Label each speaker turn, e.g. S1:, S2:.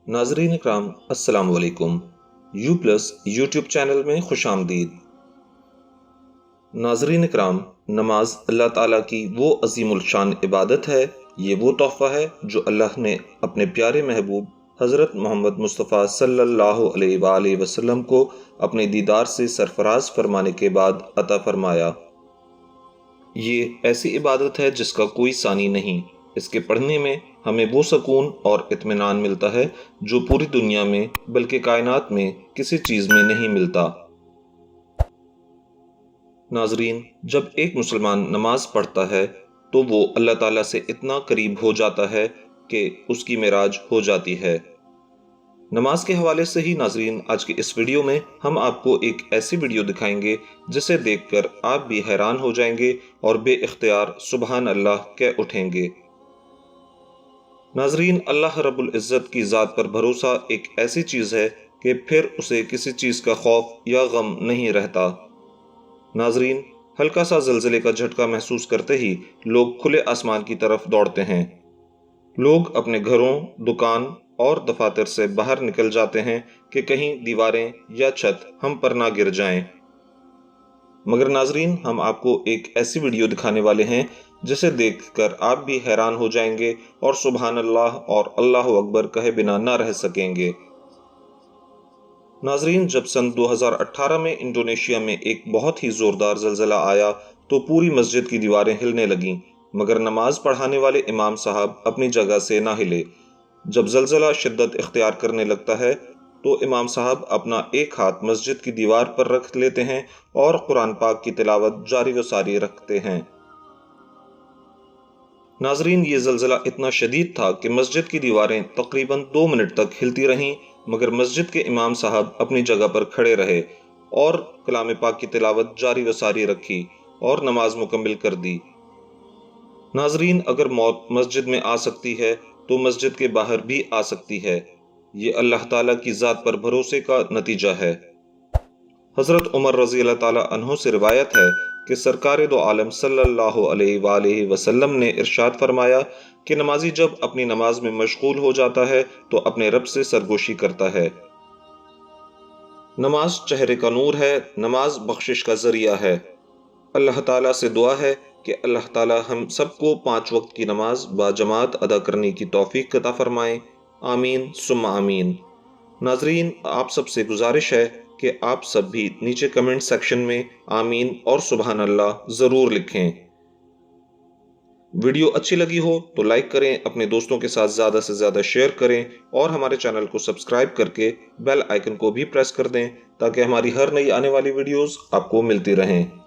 S1: नाजरीन इकराम अस्सलाम वालेकुम। यू प्लस यूट्यूब चैनल में खुश आमदीद। नाजरीन इकराम, नमाज अल्लाह ताला की वो अजीमुल शान इबादत है, ये वो तोहफ़ा है जो अल्लाह ने अपने प्यारे महबूब हज़रत मोहम्मद मुस्तफ़ा सल्लल्लाहु अलैहि वसल्लम को अपने दीदार से सरफराज फरमाने के बाद अता फरमाया। ये ऐसी इबादत है जिसका कोई सानी नहीं। इसके पढ़ने में हमें वो सुकून और इत्मीनान मिलता है जो पूरी दुनिया में बल्कि कायनात में किसी चीज़ में नहीं मिलता। नाजरीन, जब एक मुसलमान नमाज पढ़ता है तो वो अल्लाह ताला से इतना करीब हो जाता है कि उसकी मेराज हो जाती है। नमाज के हवाले से ही नाजरीन, आज की इस वीडियो में हम आपको एक ऐसी वीडियो दिखाएंगे जिसे देखकर आप भी हैरान हो जाएंगे और बेइख्तियार सुबहान अल्लाह कह उठेंगे। नाजरीन, अल्लाह रब्बुल इज़्ज़त की ज़ात पर भरोसा एक ऐसी चीज़ है कि फिर उसे किसी चीज़ का खौफ या गम नहीं रहता। नाजरीन, हल्का सा ज़लज़ले का झटका महसूस करते ही लोग खुले आसमान की तरफ दौड़ते हैं। लोग अपने घरों, दुकान और दफातर से बाहर निकल जाते हैं कि कहीं दीवारें या छत हम पर ना गिर जाएं। मगर नाजरीन, हम आपको एक ऐसी वीडियो दिखाने वाले हैं जिसे देखकर आप भी हैरान हो जाएंगे और सुबहान अल्लाह और अल्लाह अकबर कहे बिना ना रह सकेंगे। नाजरीन, जब सन 2018 में इंडोनेशिया में एक बहुत ही ज़ोरदार ज़लज़ला आया तो पूरी मस्जिद की दीवारें हिलने लगीं, मगर नमाज पढ़ाने वाले इमाम साहब अपनी जगह से ना हिले। जब ज़लज़ला शिद्दत इख्तियार करने लगता है तो इमाम साहब अपना एक हाथ मस्जिद की दीवार पर रख लेते हैं और कुरान पाक की तिलावत जारी व सारी रखते हैं। नाजरीन, ये ज़लज़ला इतना शदीद था कि मस्जिद की दीवारें तकरीबन 2 मिनट तक हिलती रहीं, मगर मस्जिद के इमाम साहब अपनी जगह पर खड़े रहे और कलाम पाक की तिलावत जारी व सारी रखी और नमाज मुकम्मिल कर दी। नाजरीन, अगर मौत मस्जिद में आ सकती है तो मस्जिद के बाहर भी आ सकती है। ये अल्लाह ताला की ज़ात पर भरोसे का नतीजा है। हज़रत उमर रज़ी अल्लाह ताला अन्हु से रिवायत है कि सरकार दो आलम सल्लल्लाहु अलैहि वसल्लम ने इरशाद फरमाया कि नमाजी जब अपनी नमाज में मशगूल हो जाता है तो अपने रब से सरगोशी करता है। नमाज चेहरे का नूर है, नमाज बख्शिश का ज़रिया है। अल्लाह ताला से दुआ है कि अल्लाह ताला हम सबको 5 वक्त की नमाज बाजमात अदा करने की तौफीक अता फरमाएं। आमीन सुम्मा आमीन। नाजरीन, आप सबसे गुजारिश है कि आप सब भी नीचे कमेंट सेक्शन में आमीन और सुबहान अल्लाह ज़रूर लिखें। वीडियो अच्छी लगी हो तो लाइक करें, अपने दोस्तों के साथ ज़्यादा से ज़्यादा शेयर करें और हमारे चैनल को सब्सक्राइब करके बेल आइकन को भी प्रेस कर दें ताकि हमारी हर नई आने वाली वीडियोस आपको मिलती रहें।